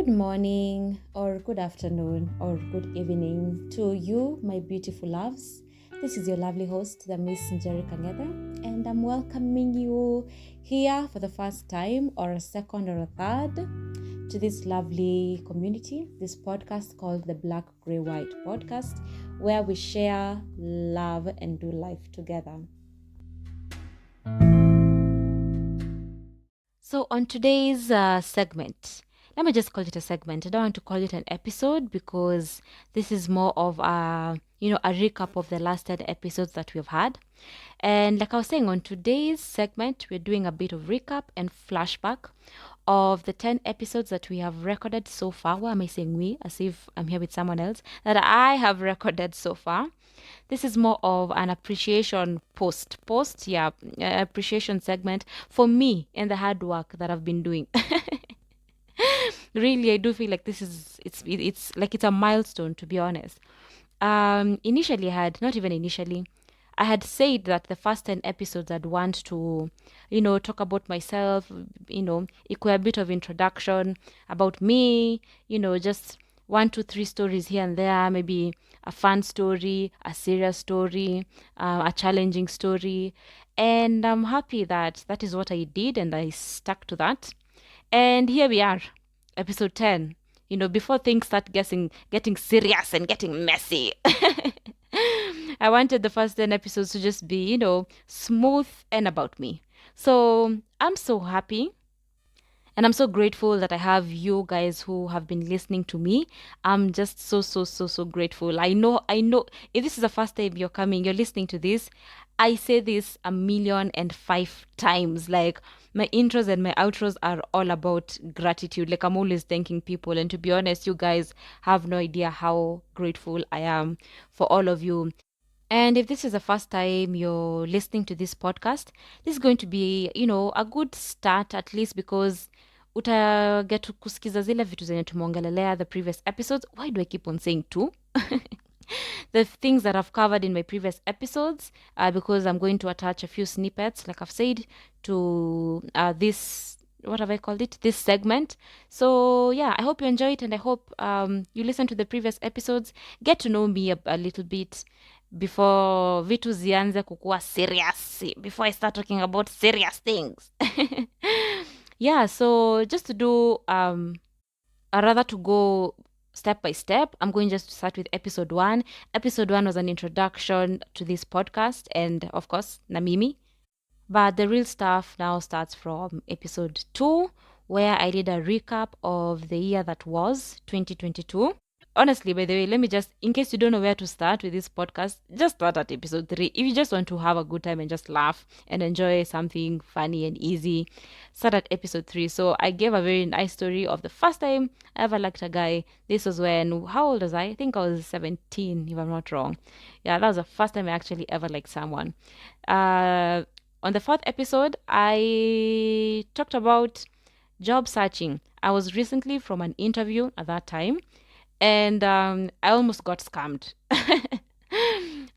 Good morning, or good afternoon, or good evening to you, my beautiful loves. This is your lovely host, the Miss Njeri Kangeda, and I'm welcoming you here for the first time, or a second, or a third, to this lovely community, this podcast called the Black, Grey, White Podcast, where we share, love, and do life together. So, on today's segment, let me just call it a segment. I don't want to call it an episode because this is more of a recap of the last 10 episodes that we've had. And like I was saying, on today's segment, we're doing a bit of recap and flashback of the 10 episodes that we have recorded so far. Why am I saying we? As if I'm here with someone else. That I have recorded so far. This is more of an appreciation appreciation segment for me and the hard work that I've been doing. Really, I do feel like it's like it's a milestone, to be honest. Initially, I had said that the first 10 episodes I'd want to, talk about myself, equal a bit of introduction about me, just 1, 2, 3 stories here and there, maybe a fun story, a serious story, a challenging story. And I'm happy that that is what I did and I stuck to that. And here we are, episode 10. Before things start getting serious and getting messy. I wanted the first 10 episodes to just be, smooth and about me. So I'm so happy. And I'm so grateful that I have you guys who have been listening to me. I'm just so grateful. I know if this is the first time you're listening to this, I say this 1,000,005 times. Like, my intros and my outros are all about gratitude. Like, I'm always thanking people. And to be honest, you guys have no idea how grateful I am for all of you. And if this is the first time you're listening to this podcast, this is going to be, a good start, at least, because utaget kusikiza zile vitu zenye tumeongelelea the previous episodes. Why do I keep on saying two? The things that I've covered in my previous episodes, because I'm going to attach a few snippets, like I've said, to this, what have I called it? This segment. So yeah, I hope you enjoy it, and I hope you listen to the previous episodes, get to know me a little bit before vitu zianze kukua serious, before I start talking about serious things. Yeah, so just to do, rather to go step by step, I'm going just to start with episode 1. Episode 1 was an introduction to this podcast and, of course, Namimi. But the real stuff now starts from episode 2, where I did a recap of the year that was 2022. Honestly, by the way, let me just, in case you don't know where to start with this podcast, just start at episode 3. If you just want to have a good time and just laugh and enjoy something funny and easy, start at episode 3. So I gave a very nice story of the first time I ever liked a guy. This was when, how old was I? I think I was 17, if I'm not wrong. Yeah, that was the first time I actually ever liked someone. On the 4th episode, I talked about job searching. I was recently from an interview at that time. And I almost got scammed. I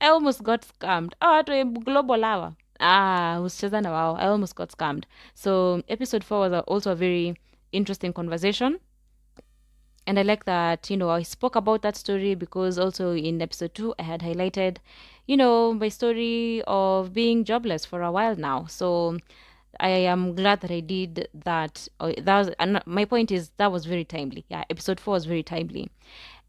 almost got scammed. Oh, to a global hour. I was just wow. I almost got scammed. So episode 4 was also a very interesting conversation. And I like that, I spoke about that story because also in episode 2, I had highlighted, my story of being jobless for a while now. So I am glad that I did that. And my point is that was very timely. Yeah, episode 4 was very timely.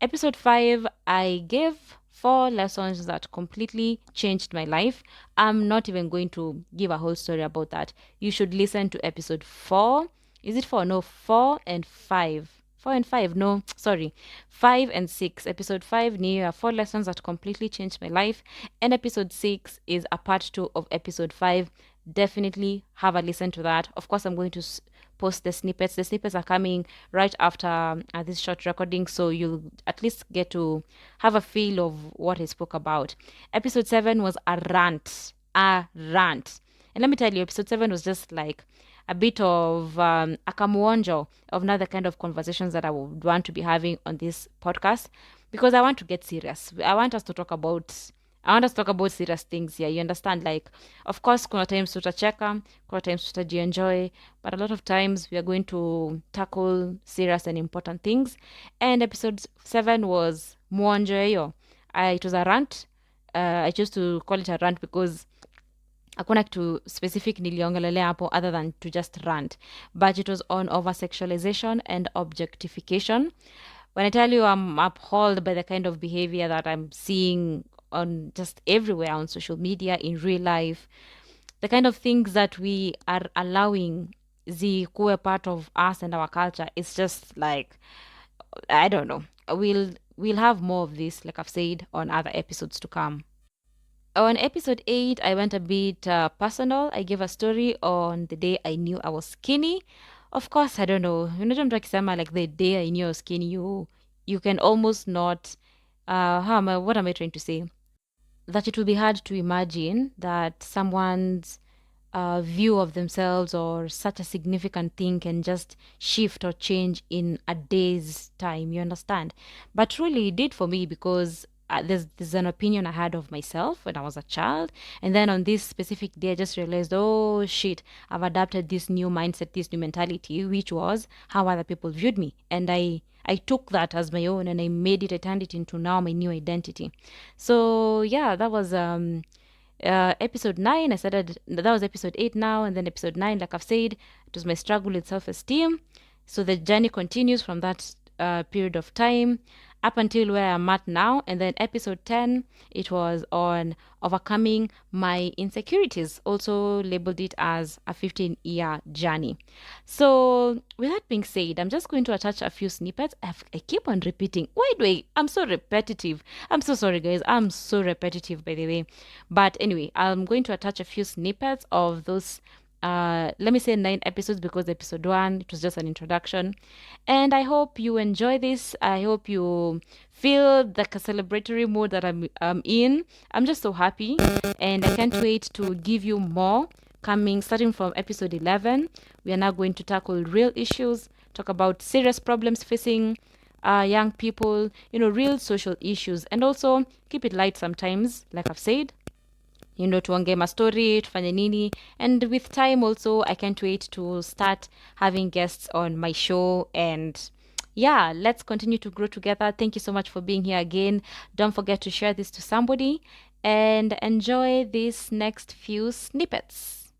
Episode 5, I gave 4 lessons that completely changed my life. I'm not even going to give a whole story about that. You should listen to episode 4. Is it 4? No, 4 and 5. 4 and 5, no, sorry. 5 and 6. Episode 5, near 4 lessons that completely changed my life. And episode 6 is a part 2 of episode 5. Definitely have a listen to that. Of course, I'm going to post the snippets. The snippets are coming right after this short recording, so you'll at least get to have a feel of what I spoke about. Episode 7 was a rant. And let me tell you, episode 7 was just like a bit of a kamuonjo of another kind of conversations that I would want to be having on this podcast, because I want to get serious. I want us to talk about I want us to talk about serious things here. You understand? Like, of course, kuna times tutacheka, kuna times tutajienjoy, but a lot of times we are going to tackle serious and important things. And episode 7 was Muonjoyo. It was a rant. I chose to call it a rant because hakuna kitu specific niliongelelea hapo other than to just rant, but it was on over sexualization and objectification. When I tell you I'm appalled by the kind of behavior that I'm seeing on just everywhere on social media, in real life, the kind of things that we are allowing zikuwe part of us and our culture, it's just like, I don't know. We'll have more of this, like I've said, on other episodes to come. On episode 8, I went a bit personal. I gave a story on the day I knew I was skinny. Of course, I don't know. Unajua mtu akisema like the day I knew I was skinny, you can almost not what am I trying to say? That it will be hard to imagine that someone's view of themselves or such a significant thing can just shift or change in a day's time. You understand? But truly, it did for me because there's an opinion I had of myself when I was a child, and then on this specific day, I just realized, oh shit, I've adapted this new mindset, this new mentality, which was how other people viewed me, and I took that as my own and I made it, I turned it into now my new identity. So yeah, that was episode 9. That was episode 8 now, and then episode 9, like I've said, it was my struggle with self-esteem. So the journey continues from that period of time up until where I'm at now. And then episode 10, it was on overcoming my insecurities, also labeled it as a 15-year journey. So with that being said, I'm just going to attach a few snippets. I keep on repeating. I'm so repetitive. I'm so sorry, guys. I'm so repetitive, by the way. But anyway, I'm going to attach a few snippets of those let me say 9 episodes, because episode 1, it was just an introduction. And I hope you enjoy this. I hope you feel the celebratory mood that I'm in. I'm just so happy, and I can't wait to give you more coming, starting from episode 11. We are now going to tackle real issues, talk about serious problems facing young people, real social issues, and also keep it light sometimes, like I've said. Tuongee mastori, tufanye nini. And with time also, I can't wait to start having guests on my show. And yeah, let's continue to grow together. Thank you so much for being here again. Don't forget to share this to somebody and enjoy these next few snippets.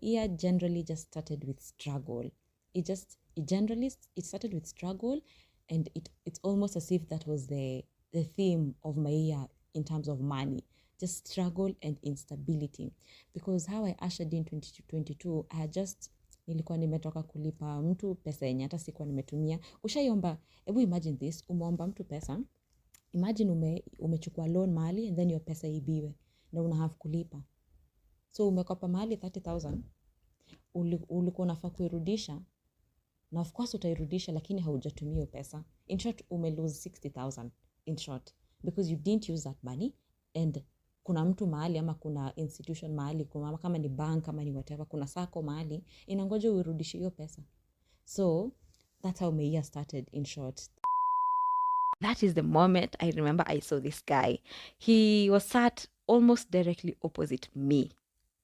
Year generally just started with struggle. It started with struggle, and it's almost as if that was the theme of my year in terms of money, just struggle and instability. Because how I ushered in 2022, nilikuwa nimetoka kulipa mtu pesa yenye hata sikuwa nimetumia. Ushaiomba, imagine this, umeomba mtu pesa, imagine umechukua loan mahali and then your pesa ibiwe na una have kulipa. So umekopa mahali 30,000, ulikuwa unafaa kuirudisha, na of course utairudisha lakini haujatumia hiyo pesa. In short, lose 60,000 in short, because you didn't use that money, and kuna mtu mahali ama kuna institution mahali, kama ni bank kama ni whatever, kuna sako mahali inangoja uirudishe hiyo pesa. So that's how my year started, in short. That is the moment I remember I saw this guy. He was sat almost directly opposite me.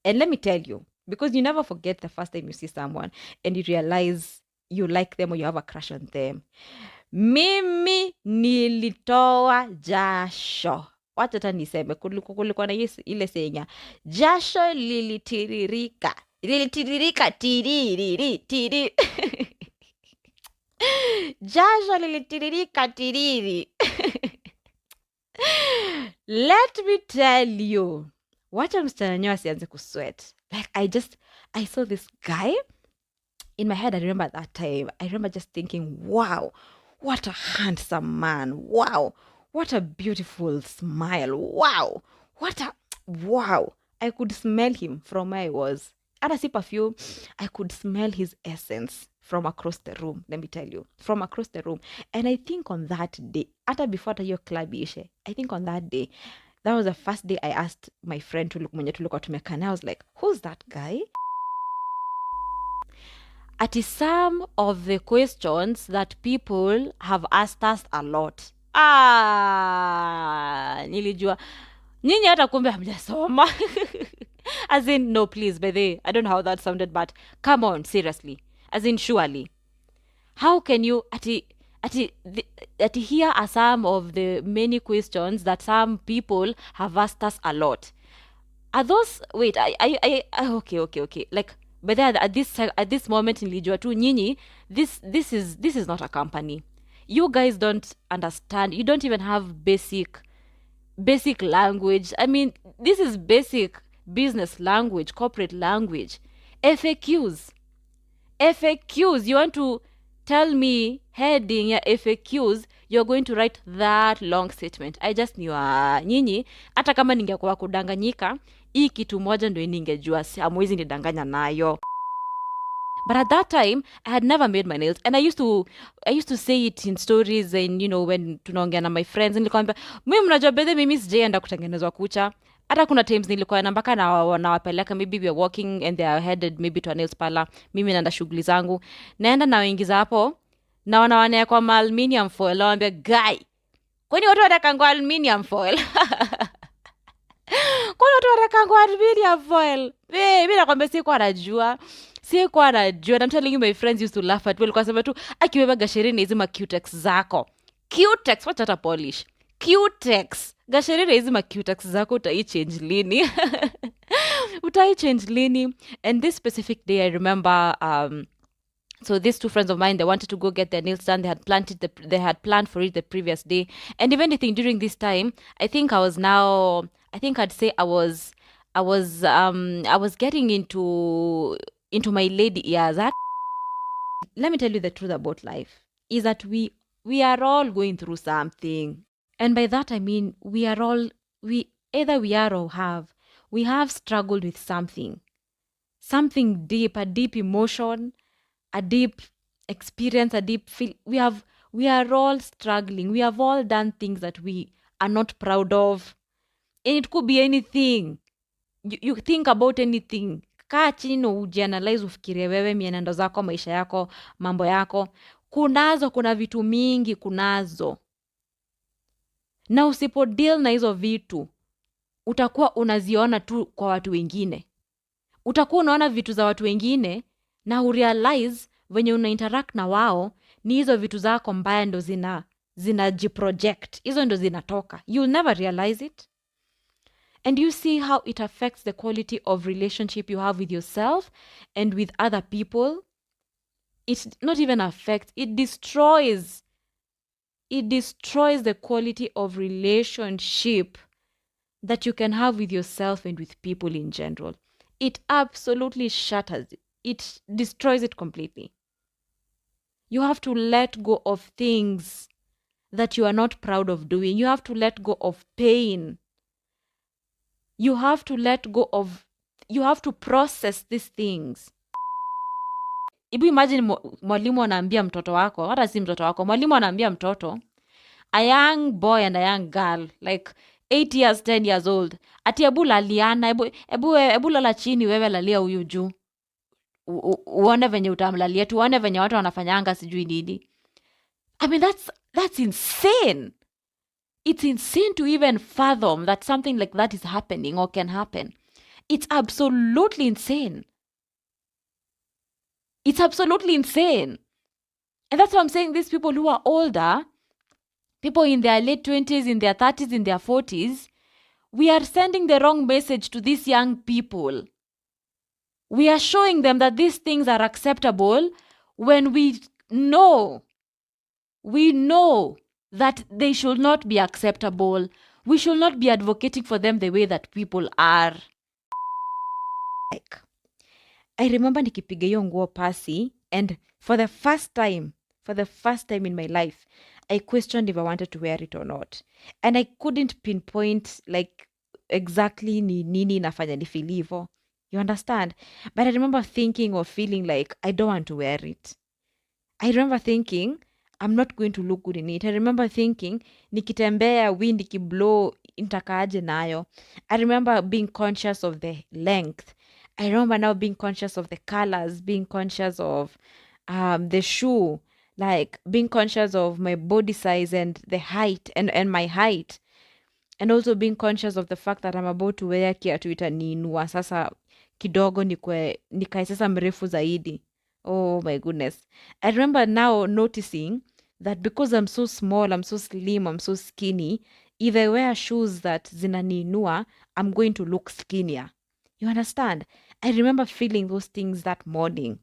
And let me tell you, because you never forget the first time you see someone and you realize you like them or you have a crush on them. Mimi nilitoa jasho. Wacha hata niseme, kulikuwa na ile senya, jasho lilitiririka tiriri. Jasho lilitiririka tiriri. Let me tell you, wacha msichana nyo asianze kusweat. Like I saw this guy. In my head, I remember that time. I remember just thinking, wow, what a handsome man. Wow, what a beautiful smile. Wow, wow. I could smell him from where I was. And I see perfume, I could smell his essence from across the room. Let me tell you, from across the room. And I think on that day, after before your club ishe, I think on that day, that was the first day I asked my friend to look at me, and I was like, who's that guy? At some of the questions that people have asked us a lot, Nilijua nyinyi hata kumbe hamjasoma. As in, no, please, by the way, I don't know how that sounded, but come on, seriously. As in, surely. How can you here are some of the many questions that some people have asked us a lot. Are those wait, okay. Like, but then at this moment nilijua tu nyinyi, this is not a company. You guys don't understand. You don't even have basic language. I mean, this is basic business language, corporate language. FAQs. You want to tell me heading ya FAQs, you're going to write that long statement. I just knew nyinyi, hata kama ningekuwa kudanganyika, hii kitu moja ndio ningejua, hamwezi nidanganya nayo. But at that time, I had never made my nails, and I used to say it in stories, and when tunaongea na my friends, nilikwambia mimi, mnajua bedhe, mimi sijaenda kutengenezwa kucha. Hata kuna times nilikuwa na mpaka nawapeleka, maybe we are walking and they are headed maybe to a nails parlor, mimi naenda shughuli zangu, naenda nawaingiza hapo na wanawanea kwa aluminium foil, wanaambia guy, kwani watu watakangwa aluminium foil? Kwani watu watakangwa aluminium foil? Mimi nakwambia sikuwa najua. I'm telling you, my friends used to laugh at me. Walikuwa sema tu, akiweba gasherini hizi ma cutex zako. Cutex, wacha hata polish. Cutex. Gasherini hizi ma cutex zako utai-change lini? Utai-change lini? And this specific day, I remember, so these two friends of mine, they wanted to go get their nails done. They had planned for it the previous day. And if anything, during this time, I think I'd say I was getting into my lady years. Let me tell you the truth about life, is that we are all going through something. And by that, I mean, either we are or we have struggled with something deep, a deep emotion, a deep experience, a deep feel. We are all struggling. We have all done things that we are not proud of. And it could be anything. You think about anything. Kaa chini na ujianalyze, ufikirie wewe, mienendo zako, maisha yako, mambo yako. Kuna vitu mingi kunazo. Na usipo deal na hizo vitu, utakuwa unaziona tu kwa watu wengine. Utakuwa unaona vitu za watu wengine na urealize venye unainteract na wao ni hizo vitu zako mbaya ndo zinajiproject. Hizo ndo zinatoka. You'll never realize it. And you see how it affects the quality of relationship you have with yourself and with other people. It not even affects, it destroys the quality of relationship that you can have with yourself and with people in general. It absolutely shatters it. It destroys it completely. You have to let go of things that you are not proud of doing. You have to let go of pain. You have to process these things. Ibu imagine mwalimu anaambia mtoto wako, hata si mtoto wako, mwalimu anaambia mtoto, a young boy and a young girl, like 8 years, 10 years old, ati ebu laliana, ebu lala chini, wewe lalia huyu juu. Uone venye utamlalia, tuone venye watu wanafanyanga sijui nini. I mean, that's insane. It's insane to even fathom that something like that is happening or can happen. It's absolutely insane. It's absolutely insane. And that's why I'm saying these people who are older, people in their late 20s, in their 30s, in their 40s, we are sending the wrong message to these young people. We are showing them that these things are acceptable when we know that they should not be acceptable. We should not be advocating for them the way that people are. Like, I remember nikipiga hiyo nguo pasi, and for the first time in my life, I questioned if I wanted to wear it or not. And I couldn't pinpoint like exactly ni nini inafanya nifeel hivyo. You understand? But I remember thinking or feeling like I don't want to wear it. I remember thinking I'm not going to look good in it. I remember thinking nikitembea wind ikiblow intakaaje nayo. I remember being conscious of the length. I remember now being conscious of the colors, being conscious of the shoe. like being conscious of my body size and the height and my height, and also being conscious of the fact that I'm about to wear kiatu itaniinua sasa kidogo nikae sasa mrefu zaidi. Oh my goodness. I remember now noticing that because I'm so small, I'm so slim, I'm so skinny, if I wear shoes that zinaniinua, I'm going to look skinnier. You understand? I remember feeling those things that morning.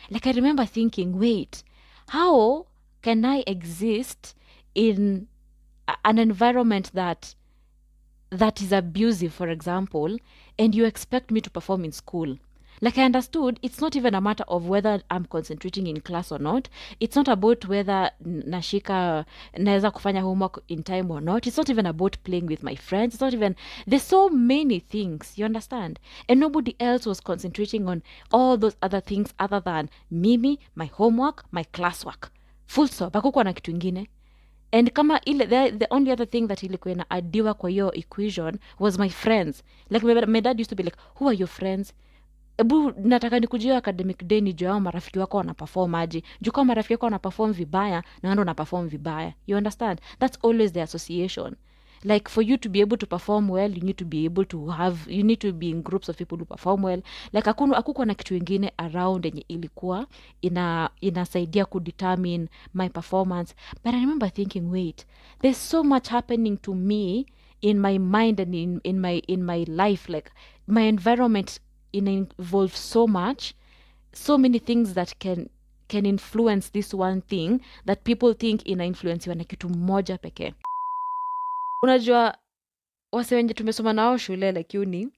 Like I remember thinking, wait, how can I exist in an environment that is abusive, for example, and you expect me to perform in school? Like I understood, it's not even a matter of whether I'm concentrating in class or not. It's not about whether naweza kufanya homework in time or not. It's not even about playing with my friends. It's not even, there's so many things, you understand? And nobody else was concentrating on all those other things other than mimi, my homework, my classwork. Full stop. Hakukuwa na kitu ingine. And kama ile the only other thing that ilikuwa inaadiwa kwa hiyo equation was my friends. Like my dad used to be like, who are your friends? Ebu nataka nikujia academic day nijue hao marafiki wako wanaperform aje. Juu kama marafiki wako wanaperform vibaya na wewe ndo unaperform vibaya. You understand? That's always the association. Like for you to be able to perform well, you need to be able to you need to be in groups of people who perform well. Like hakukuwa na kitu ingine around yenye ilikuwa inasaidia kudetermine my performance. But I remember thinking, wait, there's so much happening to me in my mind and in my life. Like my environment involves so much, so many things that can influence this one thing that people think inainfluensiwa na kitu moja pekee. Unajua wase wenye tumesoma nao shule like uni,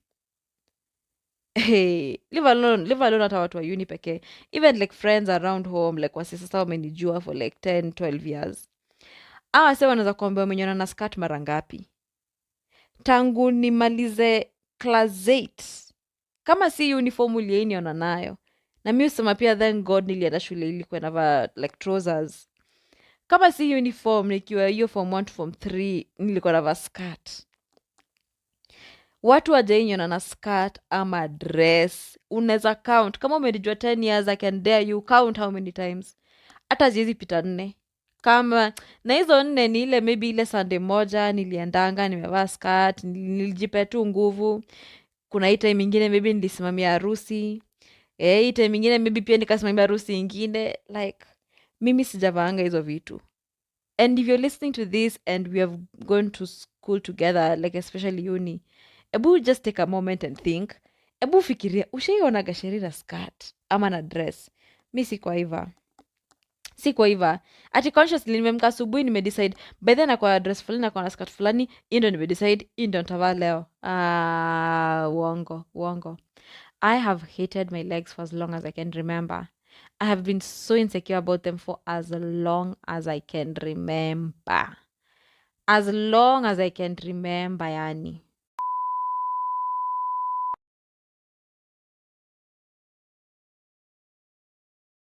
hey, leave alone hata watu wa uni pekee, even like friends around home, like wase sasa wamenijua for like 10-12 years. Wase wanaweza kuambia wamenyona na skirt mara ngapi tangu nimalize class 8. Kama si uniform ulieniona nayo, na mi usema pia thank God nilienda shule ilikuwa navaa like trousers. Kama si uniform nikiwa hiyo form 1 to form 3 nilikuwa navaa skirt. Watu wajainiona na skirt ama dress, unaweza count. Kama umenijua 10 years, I can dare you count how many times. Hata ziezi pita 4. Kama na hizo 4 ni ile maybe ile Sunday moja niliendanga nimevaa skirt, nilijipea tu nguvu. Kuna hii time ingine maybe nilisimamia harusi. Hii time ingine maybe pia nikasimamia harusi ingine. Like mimi sijavaanga hizo vitu. And if you're listening to this and we have gone to school together, like especially uni, ebu just take a moment and think. Ebu fikiria, ushaionaga Sheri na skirt ama na dress? Mi sikuwa hiva. Ati consciously nimemka asubuhi nimedecide by then nakwa dress fulani nakwa na skirt fulani, hii ndo nimedecide hii ndo nitavaa leo. Uongo. I have hated my legs for as long as I can remember. I have been so insecure about them for as long as I can remember. As long as I can remember, yani.